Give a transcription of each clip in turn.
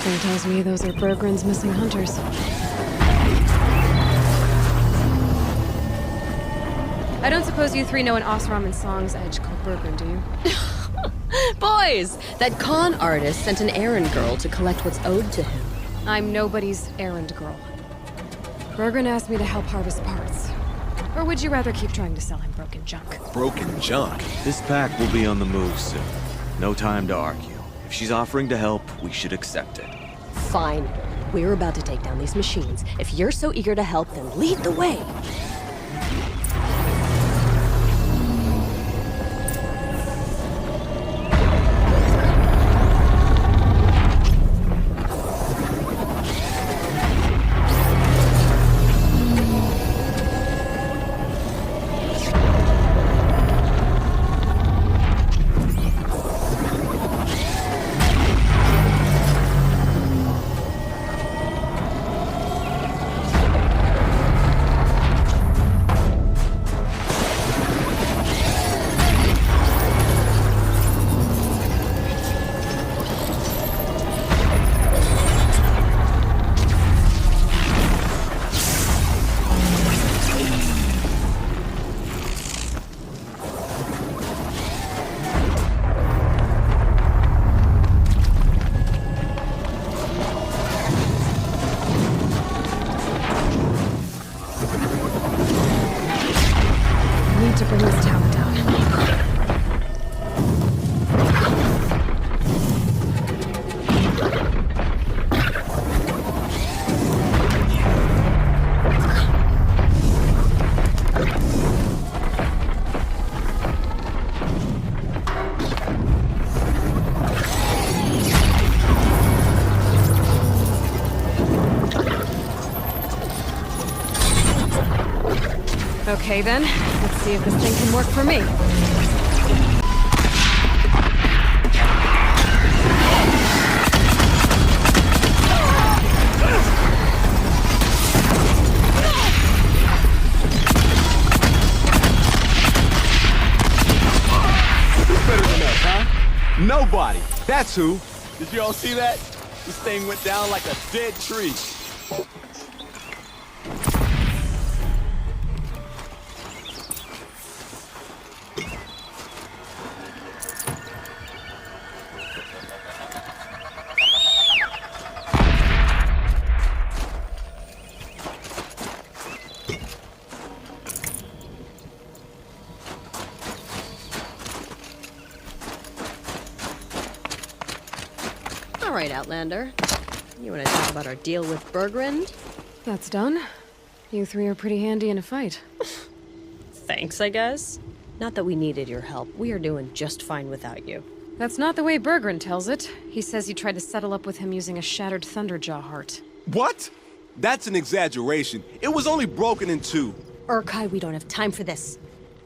Something tells me those are Bergren's missing hunters. I don't suppose you three know an Osram and Song's edge called Bergren, do you? Boys, that con artist sent an errand girl to collect what's owed to him. I'm nobody's errand girl. Bergren asked me to help harvest parts. Or would you rather keep trying to sell him broken junk? Broken junk? This pack will be on the move soon. No time to argue. If she's offering to help, we should accept it. Fine. We're about to take down these machines. If you're so eager to help, then lead the way. To bring this tower down. Okay then, let's see if this thing can work for me. Who's better than us, huh? Nobody. That's who. Did you all see that? This thing went down like a dead tree. All right, Outlander. You want to talk about our deal with Bergren? That's done. You three are pretty handy in a fight. Thanks, I guess. Not that we needed your help. We are doing just fine without you. That's not the way Bergren tells it. He says you tried to settle up with him using a shattered Thunderjaw heart. What? That's an exaggeration. It was only broken in two. Urkai, we don't have time for this.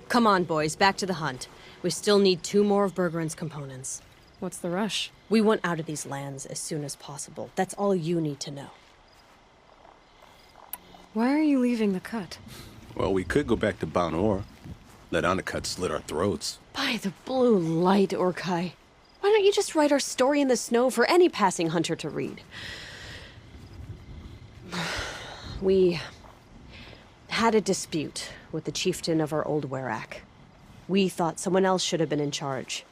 Come on, boys, back to the hunt. We still need 2 more of Bergren's components. What's the rush? We want out of these lands as soon as possible. That's all you need to know. Why are you leaving the cut? Well, we could go back to Banor. Let Undercut slit our throats. By the blue light, Urkai. Why don't you just write our story in the snow for any passing hunter to read? We had a dispute with the chieftain of our old Werak. We thought someone else should have been in charge.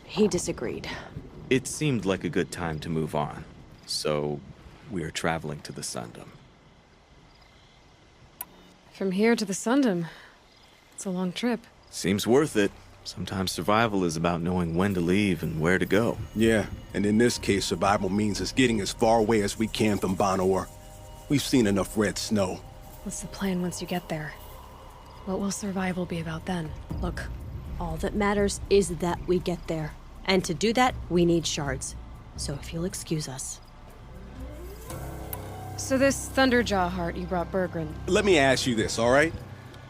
He disagreed. It seemed like a good time to move on, so we're traveling to the Sundom. From here to the Sundom. It's a long trip. Seems worth it. Sometimes survival is about knowing when to leave and where to go. Yeah, and in this case, survival means us getting as far away as we can from Banor. We've seen enough red snow. What's the plan once you get there? What will survival be about then? Look, all that matters is that we get there. And to do that, we need shards. So if you'll excuse us. So this Thunderjaw heart you brought Bergren. Let me ask you this, all right?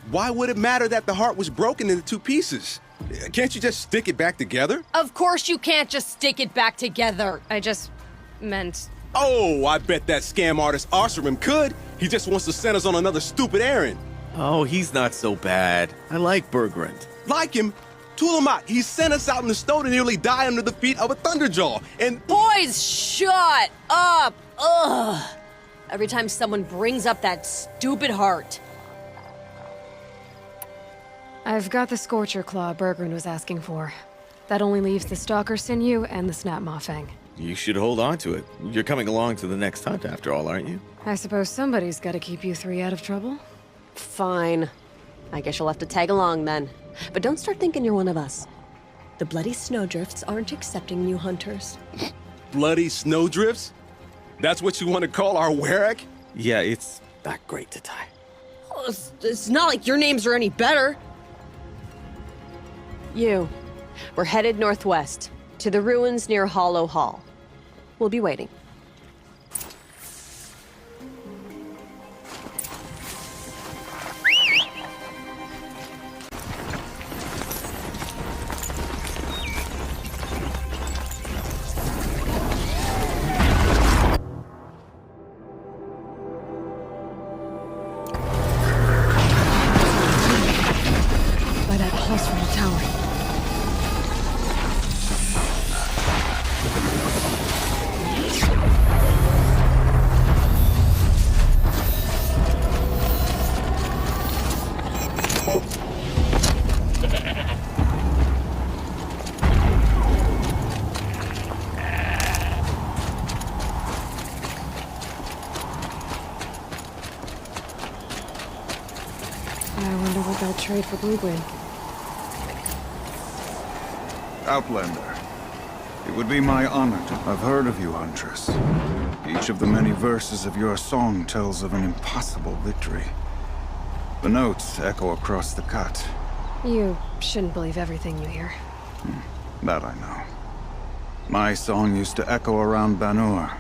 Why would it matter that the heart was broken into 2 pieces? Can't you just stick it back together? Of course you can't just stick it back together. I just meant... Oh, I bet that scam artist Arsarim could. He just wants to send us on another stupid errand. Oh, he's not so bad. I like Bergrand. Like him? Tulamak, he sent us out in the snow to nearly die under the feet of a thunderjaw. And Boys, shut up! Ugh! Every time someone brings up that stupid heart. I've got the Scorcher Claw Bergren was asking for. That only leaves the Stalker Sinew and the Snap Maw Fang. You should hold on to it. You're coming along to the next hunt after all, aren't you? I suppose somebody's gotta keep you three out of trouble. Fine. I guess you'll have to tag along then. But don't start thinking you're one of us. The bloody snowdrifts aren't accepting new hunters. bloody snowdrifts? That's what you want to call our Werak? Yeah, it's not great to tie. Oh, it's not like your names are any better. We're headed northwest, to the ruins near Hollow Hall. We'll be waiting. By that pulse from the tower. I wonder what they'll trade for Blue-Green. Outlander, it would be my honor to have heard of you, Huntress. Each of the many verses of your song tells of an impossible victory. The notes echo across the cut. You shouldn't believe everything you hear. That I know. My song used to echo around Banur.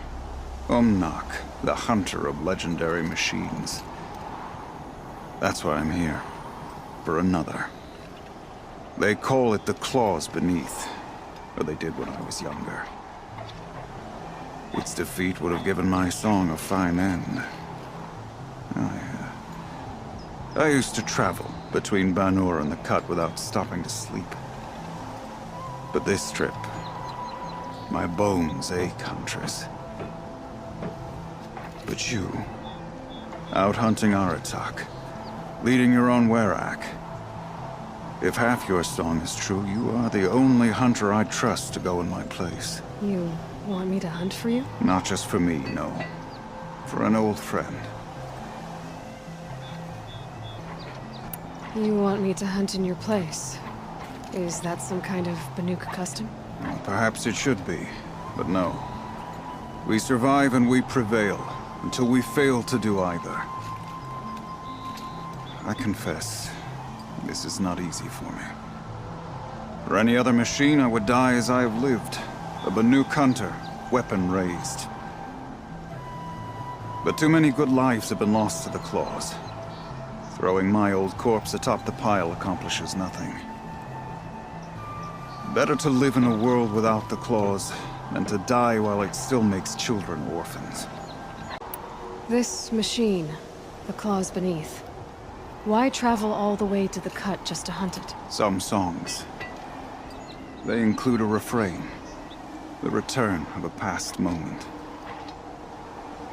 Umnak, the hunter of legendary machines. That's why I'm here. For another. They call it the claws beneath. Or they did when I was younger. Its defeat would have given my song a fine end. I used to travel between Banur and the Cut without stopping to sleep. But this trip, my bones ache, Huntress. But you, out hunting Aratak, leading your own Werak. If half your song is true, you are the only hunter I trust to go in my place. You want me to hunt for you? Not just for me, no. For an old friend. You want me to hunt in your place? Is that some kind of Banuk custom? Well, perhaps it should be, but no. We survive and we prevail, until we fail to do either. I confess, this is not easy for me. For any other machine, I would die as I have lived. A Banuk hunter, weapon raised. But too many good lives have been lost to the claws. Throwing my old corpse atop the pile accomplishes nothing. Better to live in a world without the claws than to die while it still makes children orphans. This machine, the claws beneath. Why travel all the way to the Cut just to hunt it? Some songs. They include a refrain. The return of a past moment.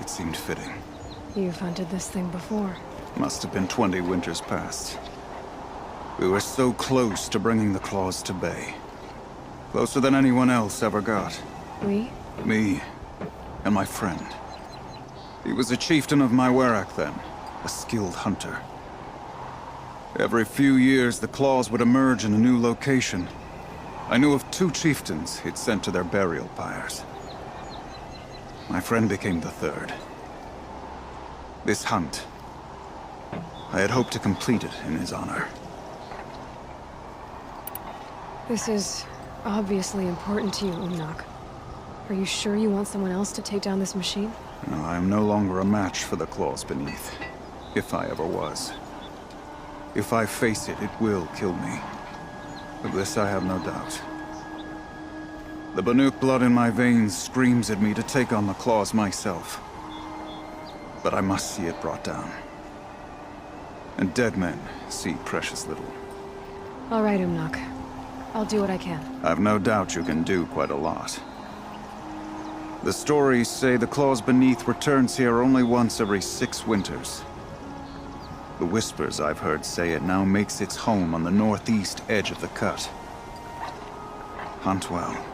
It seemed fitting. You've hunted this thing before. Must have been 20 winters past. We were so close to bringing the claws to bay. Closer than anyone else ever got. We? Me and my friend. He was a chieftain of my Werak then, a skilled hunter. Every few years, the claws would emerge in a new location. I knew of 2 chieftains he'd sent to their burial pyres. My friend became the 3rd. This hunt, I had hoped to complete it in his honor. This is obviously important to you, Umnak. Are you sure you want someone else to take down this machine? No, I am no longer a match for the claws beneath. If I ever was. If I face it, it will kill me. Of this I have no doubt. The Banuk blood in my veins screams at me to take on the claws myself. But I must see it brought down. And dead men see precious little. All right, Umnak. I'll do what I can. I've no doubt you can do quite a lot. The stories say the claws beneath returns here only once every 6 winters. The whispers I've heard say it now makes its home on the northeast edge of the cut. Hunt well.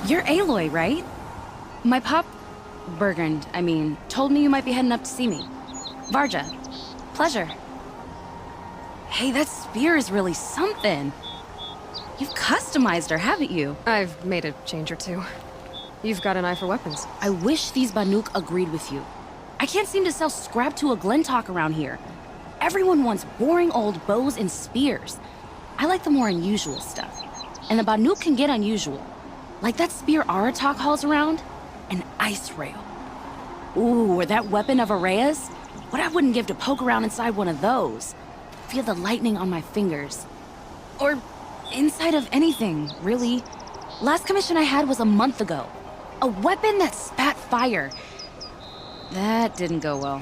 You're Aloy, right? My pup, Bergund, told me you might be heading up to see me. Varja, pleasure. Hey, that spear is really something. You've customized her, haven't you? I've made a change or two. You've got an eye for weapons. I wish these Banuk agreed with you. I can't seem to sell scrap to a Glentalk around here. Everyone wants boring old bows and spears. I like the more unusual stuff. And the Banuk can get unusual. Like that spear Aratak hauls around, an ice rail. Ooh, or that weapon of Araya's? What I wouldn't give to poke around inside one of those. Feel the lightning on my fingers. Or inside of anything, really. Last commission I had was a month ago. A weapon that spat fire. That didn't go well.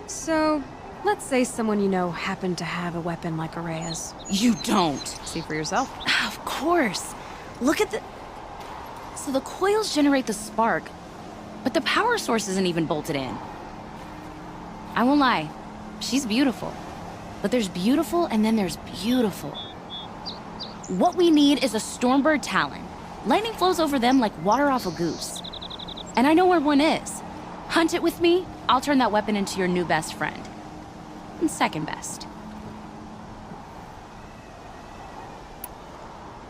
So, let's say someone you know happened to have a weapon like Araya's. You don't. See for yourself. Of course. Look at the... So the coils generate the spark, but the power source isn't even bolted in. I won't lie. She's beautiful. But there's beautiful and then there's beautiful. What we need is a Stormbird Talon. Lightning flows over them like water off a goose. And I know where one is. Hunt it with me, I'll turn that weapon into your new best friend. And second best.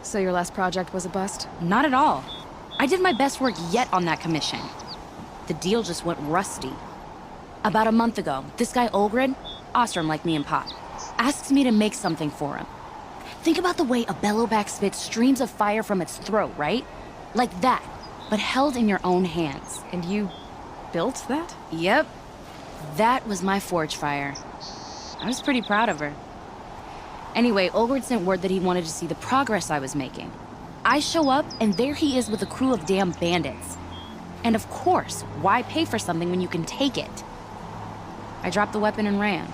So your last project was a bust? Not at all. I did my best work yet on that commission. The deal just went rusty. About a month ago, this guy Olgrid, Ostrom like me and Pop, asks me to make something for him. Think about the way a bellowback spits streams of fire from its throat, right? Like that, but held in your own hands. And you built that? Yep. That was my forge fire. I was pretty proud of her. Anyway, Olgrid sent word that he wanted to see the progress I was making. I show up, and there he is with a crew of damn bandits. And of course, why pay for something when you can take it? I dropped the weapon and ran.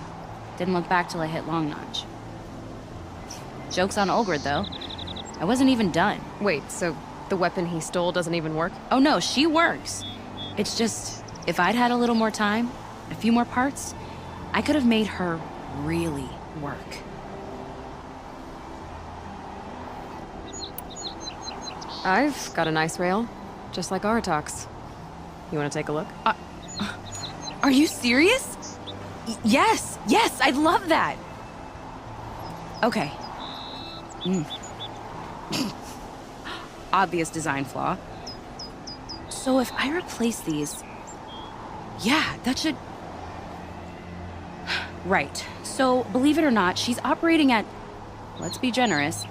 Didn't look back till I hit Long Notch. Joke's on Olgrid, though. I wasn't even done. Wait, so the weapon he stole doesn't even work? Oh no, she works. It's just, if I'd had a little more time, a few more parts, I could have made her really work. I've got a nice rail, just like Aratak's. You want to take a look? Are you serious? Yes, I'd love that. Okay. Obvious design flaw. So if I replace these... Yeah, that should... Right. So, believe it or not, she's operating at, let's be generous,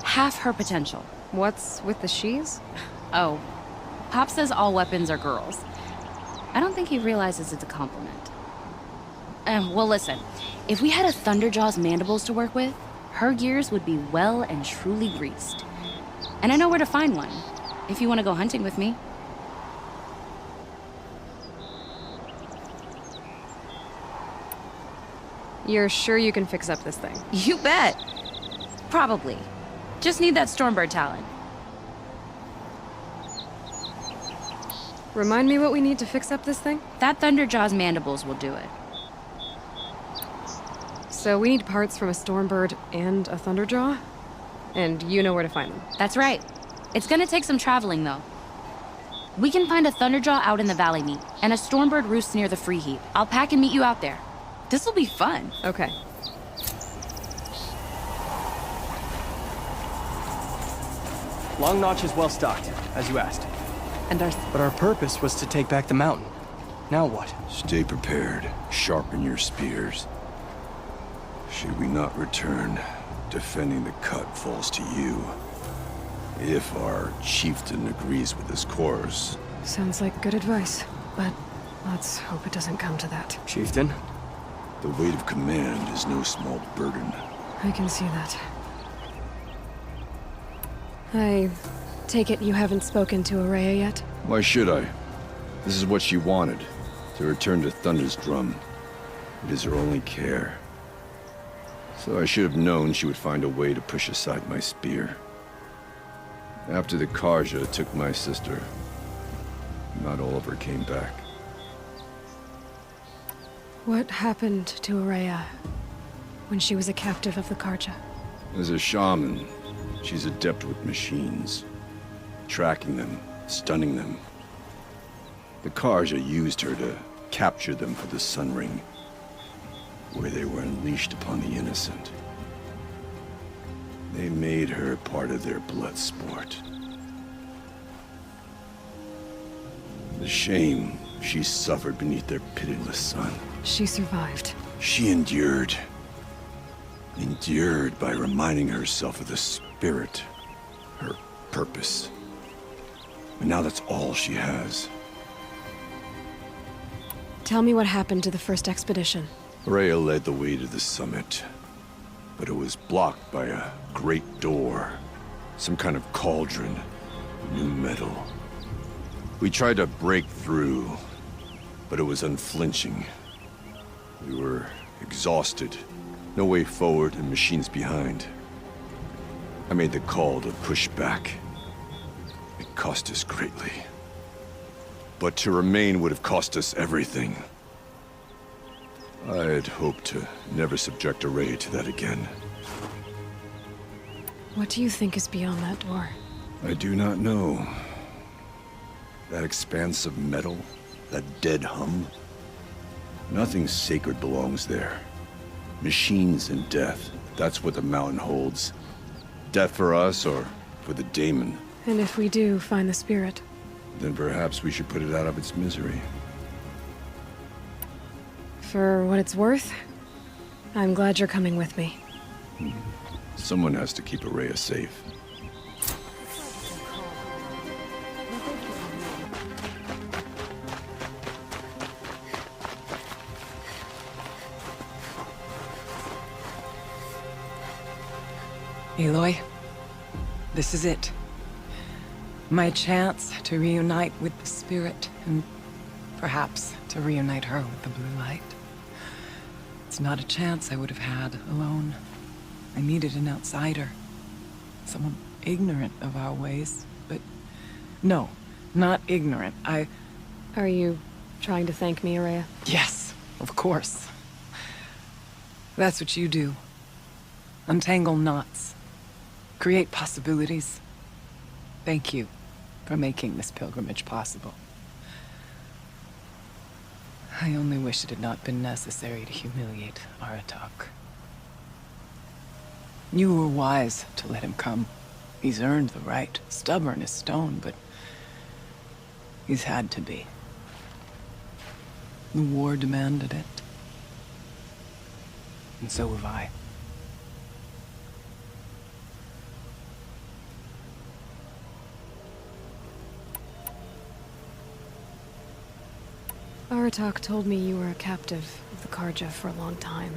half her potential. What's with the she's? Oh, Pop says all weapons are girls. I don't think he realizes it's a compliment. Well, listen. If we had a Thunderjaw's mandibles to work with, her gears would be well and truly greased. And I know where to find one, if you want to go hunting with me. You're sure you can fix up this thing? You bet. Probably. Just need that Stormbird Talon. Remind me what we need to fix up this thing? That Thunderjaw's mandibles will do it. So we need parts from a Stormbird and a Thunderjaw? And you know where to find them? That's right. It's gonna take some traveling, though. We can find a Thunderjaw out in the Valley Meet, and a Stormbird roosts near the Free Heap. I'll pack and meet you out there. This'll be fun. Okay. Long Notch is well stocked, as you asked. But our purpose was to take back the mountain. Now what? Stay prepared. Sharpen your spears. Should we not return, defending the cut falls to you. If our chieftain agrees with his course. Sounds like good advice, but let's hope it doesn't come to that. Chieftain? The weight of command is no small burden. I can see that. I take it you haven't spoken to Araya yet? Why should I? This is what she wanted, to return to Thunder's drum. It is her only care. So I should have known she would find a way to push aside my spear. After the Karja took my sister, not all of her came back. What happened to Araya when she was a captive of the Karja? As a shaman, she's adept with machines. Tracking them, stunning them. The Karja used her to capture them for the Sun Ring, where they were unleashed upon the innocent. They made her part of their blood sport. The shame she suffered beneath their pitiless sun. She survived. She endured. Endured by reminding herself of the spirit, her purpose. And now that's all she has. Tell me what happened to the first expedition. Rhea led the way to the summit, but it was blocked by a great door. Some kind of cauldron, new metal. We tried to break through, but it was unflinching. We were exhausted, no way forward and machines behind. I made the call to push back. It cost us greatly. But to remain would have cost us everything. I'd hoped to never subject Araya to that again. What do you think is beyond that door? I do not know. That expanse of metal, that dead hum. Nothing sacred belongs there. Machines and death, that's what the mountain holds. Death for us or for the daemon. And if we do find the spirit? Then perhaps we should put it out of its misery. For what it's worth, I'm glad you're coming with me. Someone has to keep Araya safe. Aloy, this is it. My chance to reunite with the spirit, and perhaps to reunite her with the blue light. It's not a chance I would have had alone. I needed an outsider. Someone ignorant of our ways, but no, not ignorant. Are you trying to thank me, Araya? Yes, of course. That's what you do. Untangle knots. Create possibilities. Thank you for making this pilgrimage possible. I only wish it had not been necessary to humiliate Aratak. You were wise to let him come. He's earned the right. Stubborn as stone, but he's had to be. The war demanded it. And so have I. Aratak told me you were a captive of the Karja for a long time.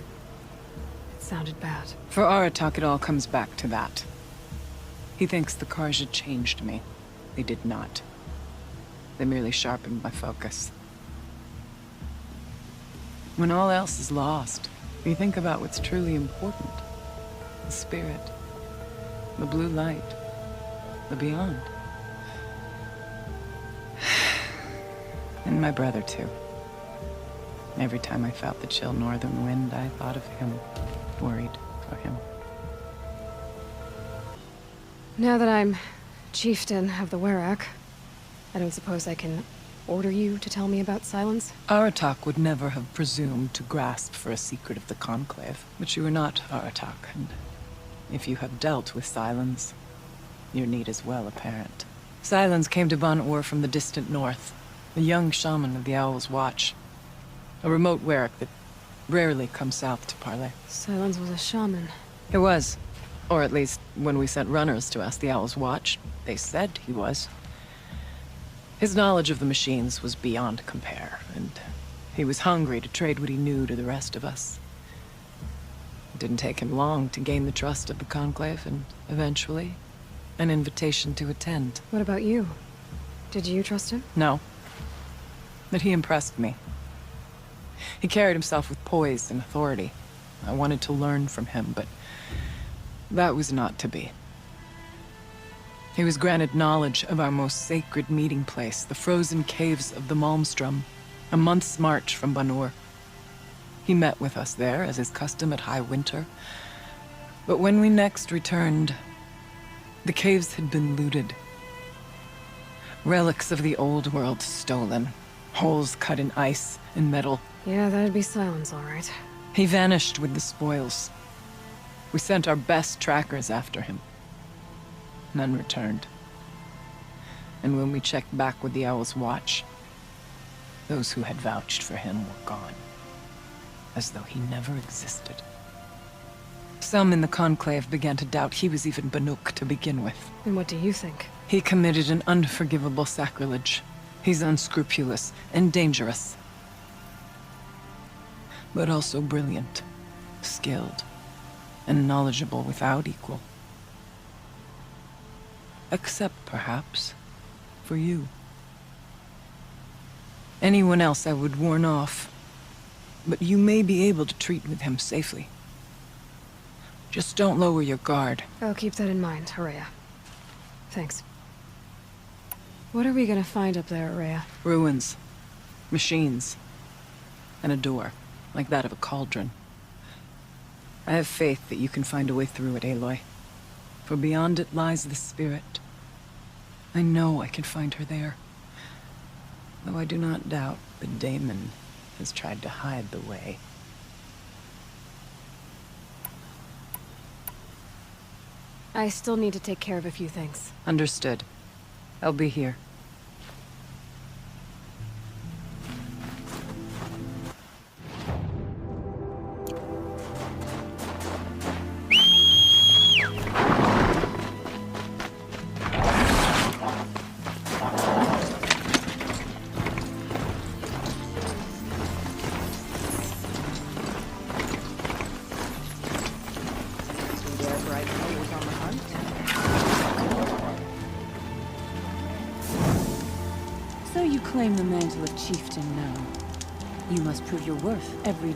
It sounded bad. For Aratak, it all comes back to that. He thinks the Karja changed me. They did not. They merely sharpened my focus. When all else is lost, you think about what's truly important. The spirit. The blue light. The beyond. And my brother, too. Every time I felt the chill northern wind, I thought of him. Worried for him. Now that I'm chieftain of the Werak, I don't suppose I can order you to tell me about Silence? Aratak would never have presumed to grasp for a secret of the Conclave. But you are not Aratak, and if you have dealt with Silence, your need is well apparent. Silence came to Ban-Ur from the distant north, a young shaman of the Owl's Watch. A remote Werak that rarely comes south to parley. Silence was a shaman. It was. Or at least, when we sent runners to ask the Owl's Watch, they said he was. His knowledge of the machines was beyond compare, and he was hungry to trade what he knew to the rest of us. It didn't take him long to gain the trust of the Conclave, and eventually, an invitation to attend. What about you? Did you trust him? No. But he impressed me. He carried himself with poise and authority. I wanted to learn from him, but that was not to be. He was granted knowledge of our most sacred meeting place, the frozen caves of the Malmstrom, a month's march from Ban-Ur. He met with us there, as is custom at high winter. But when we next returned, the caves had been looted. Relics of the old world stolen. Holes cut in ice and metal. Yeah, that'd be Silence, all right. He vanished with the spoils. We sent our best trackers after him. None returned. And when we checked back with the Owl's Watch, those who had vouched for him were gone. As though he never existed. Some in the Conclave began to doubt he was even Banuk to begin with. And what do you think? He committed an unforgivable sacrilege. He's unscrupulous and dangerous. But also brilliant, skilled, and knowledgeable without equal. Except, perhaps, for you. Anyone else I would warn off, but you may be able to treat with him safely. Just don't lower your guard. I'll keep that in mind, Araya. Thanks. What are we gonna find up there, Araya? Ruins, machines, and a door. like that of a cauldron. I have faith that you can find a way through it, Aloy. For beyond it lies the spirit. I know I can find her there. Though I do not doubt the daemon has tried to hide the way. I still need to take care of a few things. Understood. I'll be here. So you claim the mantle of chieftain now. You must prove your worth every day.